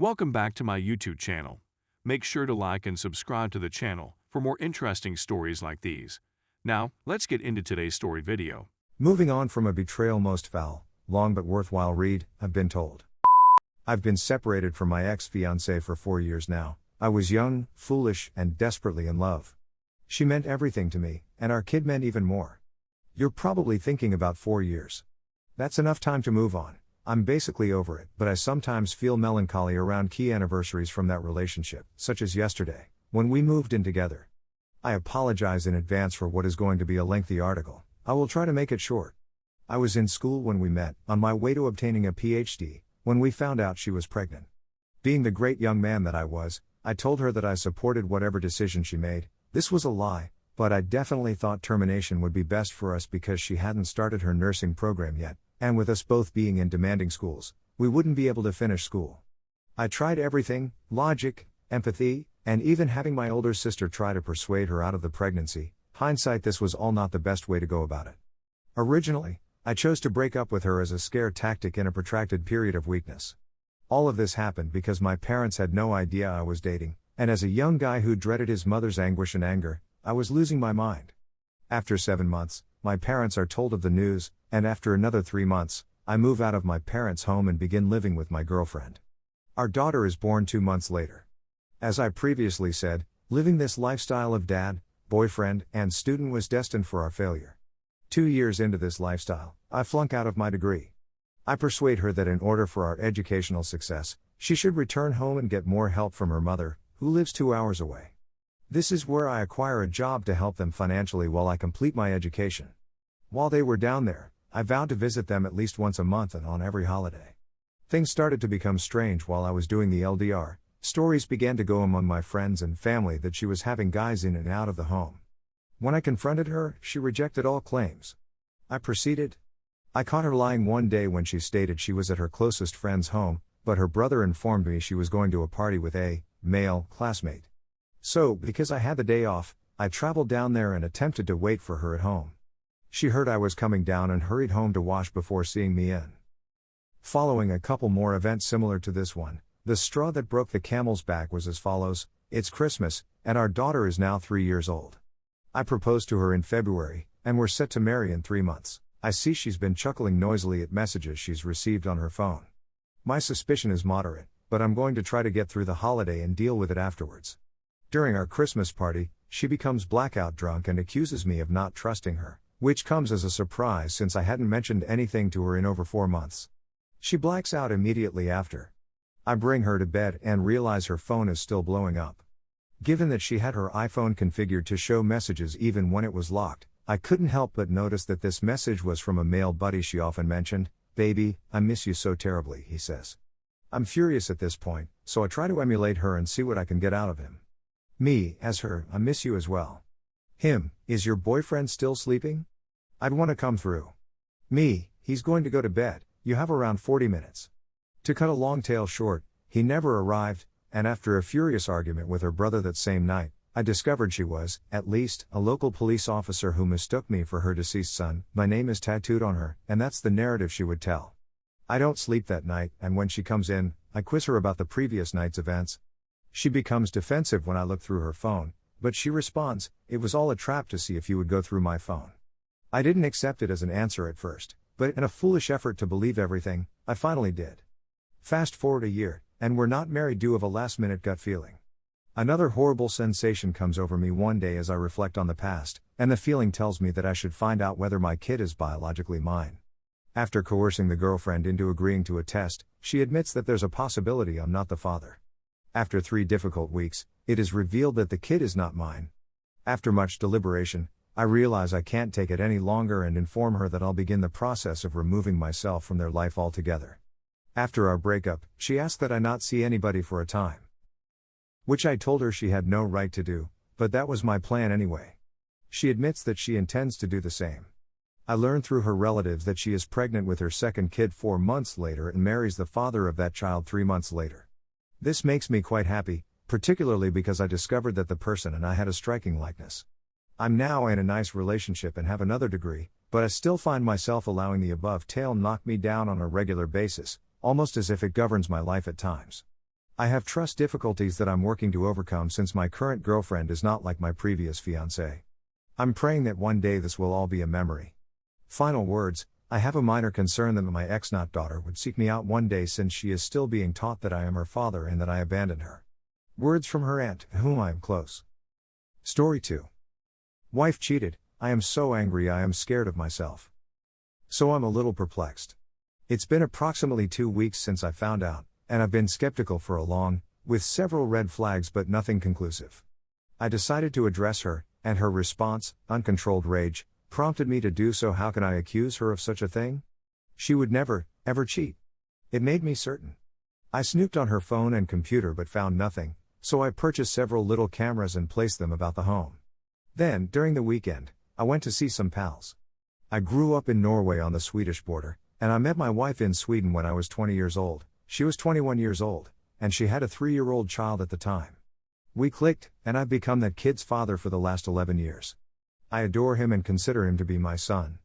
Welcome back to my YouTube channel. Make sure to like and subscribe to the channel for more interesting stories like these. Now, let's get into today's story video. Moving on from a betrayal most foul, long but worthwhile read, I've been told. I've been separated from my ex-fiancée for 4 years now. I was young, foolish, and desperately in love. She meant everything to me, and our kid meant even more. You're probably thinking about 4 years. That's enough time to move on. I'm basically over it, but I sometimes feel melancholy around key anniversaries from that relationship, such as yesterday, when we moved in together. I apologize in advance for what is going to be a lengthy article. I will try to make it short. I was in school when we met, on my way to obtaining a PhD, when we found out she was pregnant. Being the great young man that I was, I told her that I supported whatever decision she made. This was a lie, but I definitely thought termination would be best for us because she hadn't started her nursing program yet. And with us both being in demanding schools, we wouldn't be able to finish school. I tried everything, logic, empathy, and even having my older sister try to persuade her out of the pregnancy. Hindsight, this was all not the best way to go about it. Originally, I chose to break up with her as a scare tactic in a protracted period of weakness. All of this happened because my parents had no idea I was dating, and as a young guy who dreaded his mother's anguish and anger, I was losing my mind. After 7 months, my parents are told of the news, and after another 3 months, I move out of my parents' home and begin living with my girlfriend. Our daughter is born 2 months later. As I previously said, living this lifestyle of dad, boyfriend, and student was destined for our failure. 2 years into this lifestyle, I flunk out of my degree. I persuade her that in order for our educational success, she should return home and get more help from her mother, who lives 2 hours away. This is where I acquire a job to help them financially while I complete my education. While they were down there, I vowed to visit them at least once a month and on every holiday. Things started to become strange while I was doing the LDR. Stories began to go among my friends and family that she was having guys in and out of the home. When I confronted her, she rejected all claims. I proceeded. I caught her lying one day when she stated she was at her closest friend's home, but her brother informed me she was going to a party with a male classmate. So, because I had the day off, I traveled down there and attempted to wait for her at home. She heard I was coming down and hurried home to wash before seeing me in. Following a couple more events similar to this one, the straw that broke the camel's back was as follows: it's Christmas, and our daughter is now 3 years old. I proposed to her in February, and we're set to marry in 3 months. I see she's been chuckling noisily at messages she's received on her phone. My suspicion is moderate, but I'm going to try to get through the holiday and deal with it afterwards. During our Christmas party, she becomes blackout drunk and accuses me of not trusting her, which comes as a surprise since I hadn't mentioned anything to her in over 4 months. She blacks out immediately after. I bring her to bed and realize her phone is still blowing up. Given that she had her iPhone configured to show messages even when it was locked, I couldn't help but notice that this message was from a male buddy she often mentioned. "Baby, I miss you so terribly," he says. I'm furious at this point, so I try to emulate her and see what I can get out of him. Me, as her, I miss you as well. Him, is your boyfriend still sleeping? I'd want to come through. Me, he's going to go to bed, you have around 40 minutes. To cut a long tale short, he never arrived, and after a furious argument with her brother that same night, I discovered she was, at least, a local police officer who mistook me for her deceased son. My name is tattooed on her, and that's the narrative she would tell. I don't sleep that night, and when she comes in, I quiz her about the previous night's events. She becomes defensive when I look through her phone, but she responds, "It was all a trap to see if you would go through my phone." I didn't accept it as an answer at first, but in a foolish effort to believe everything, I finally did. Fast forward a year, and we're not married due of a last-minute gut feeling. Another horrible sensation comes over me one day as I reflect on the past, and the feeling tells me that I should find out whether my kid is biologically mine. After coercing the girlfriend into agreeing to a test, she admits that there's a possibility I'm not the father. After 3 difficult weeks, it is revealed that the kid is not mine. After much deliberation, I realize I can't take it any longer and inform her that I'll begin the process of removing myself from their life altogether. After our breakup, she asked that I not see anybody for a time. Which I told her she had no right to do, but that was my plan anyway. She admits that she intends to do the same. I learn through her relatives that she is pregnant with her second kid 4 months later and marries the father of that child 3 months later. This makes me quite happy, particularly because I discovered that the person and I had a striking likeness. I'm now in a nice relationship and have another degree, but I still find myself allowing the above tale knock me down on a regular basis, almost as if it governs my life at times. I have trust difficulties that I'm working to overcome since my current girlfriend is not like my previous fiancé. I'm praying that one day this will all be a memory. Final words, I have a minor concern that my ex-not daughter would seek me out one day since she is still being taught that I am her father and that I abandoned her. Words from her aunt, to whom I am close. Story 2. Wife cheated. I am so angry I am scared of myself. So I'm a little perplexed. It's been approximately 2 weeks since I found out, and I've been skeptical for a long, with several red flags but nothing conclusive. I decided to address her, and her response, uncontrolled rage, prompted me to do so. How can I accuse her of such a thing? She would never, ever cheat. It made me certain. I snooped on her phone and computer but found nothing, so I purchased several little cameras and placed them about the home. Then, during the weekend, I went to see some pals. I grew up in Norway on the Swedish border, and I met my wife in Sweden when I was 20 years old. She was 21 years old, and she had a 3-year-old child at the time. We clicked, and I've become that kid's father for the last 11 years. I adore him and consider him to be my son.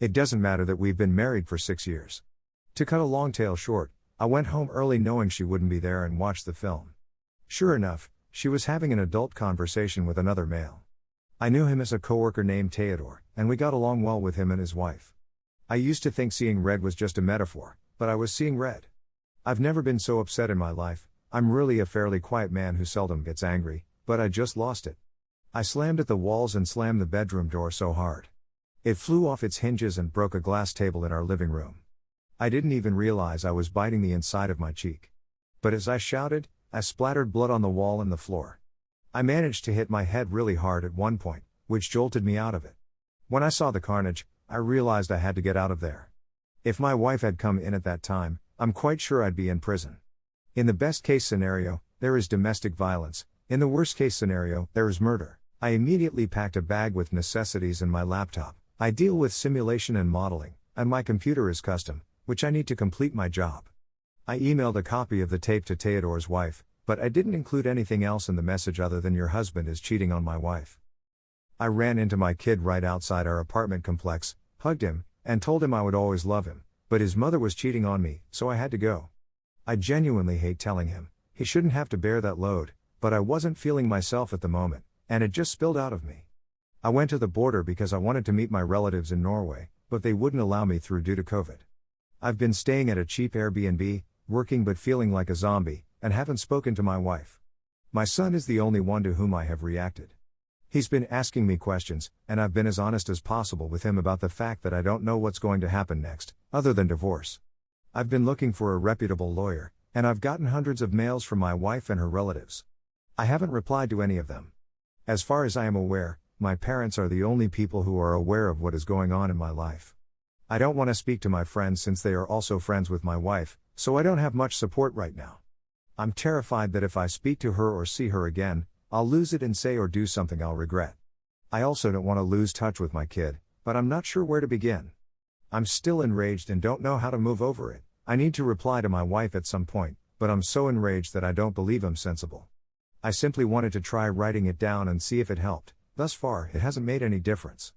It doesn't matter that we've been married for 6 years. To cut a long tale short, I went home early knowing she wouldn't be there and watched the film. Sure enough, she was having an adult conversation with another male. I knew him as a coworker named Theodore, and we got along well with him and his wife. I used to think seeing red was just a metaphor, but I was seeing red. I've never been so upset in my life. I'm really a fairly quiet man who seldom gets angry, but I just lost it. I slammed at the walls and slammed the bedroom door so hard. It flew off its hinges and broke a glass table in our living room. I didn't even realize I was biting the inside of my cheek. But as I shouted, I splattered blood on the wall and the floor. I managed to hit my head really hard at one point, which jolted me out of it. When I saw the carnage, I realized I had to get out of there. If my wife had come in at that time, I'm quite sure I'd be in prison. In the best case scenario, there is domestic violence. In the worst case scenario, there is murder. I immediately packed a bag with necessities and my laptop. I deal with simulation and modeling, and my computer is custom, which I need to complete my job. I emailed a copy of the tape to Theodore's wife, but I didn't include anything else in the message other than your husband is cheating on my wife. I ran into my kid right outside our apartment complex, hugged him, and told him I would always love him, but his mother was cheating on me, so I had to go. I genuinely hate telling him, he shouldn't have to bear that load, but I wasn't feeling myself at the moment, and it just spilled out of me. I went to the border because I wanted to meet my relatives in Norway, but they wouldn't allow me through due to COVID. I've been staying at a cheap Airbnb, working but feeling like a zombie, and haven't spoken to my wife. My son is the only one to whom I have reacted. He's been asking me questions, and I've been as honest as possible with him about the fact that I don't know what's going to happen next, other than divorce. I've been looking for a reputable lawyer, and I've gotten hundreds of mails from my wife and her relatives. I haven't replied to any of them. As far as I am aware, my parents are the only people who are aware of what is going on in my life. I don't want to speak to my friends since they are also friends with my wife, so I don't have much support right now. I'm terrified that if I speak to her or see her again, I'll lose it and say or do something I'll regret. I also don't want to lose touch with my kid, but I'm not sure where to begin. I'm still enraged and don't know how to move over it. I need to reply to my wife at some point, but I'm so enraged that I don't believe I'm sensible. I simply wanted to try writing it down and see if it helped. Thus far, it hasn't made any difference.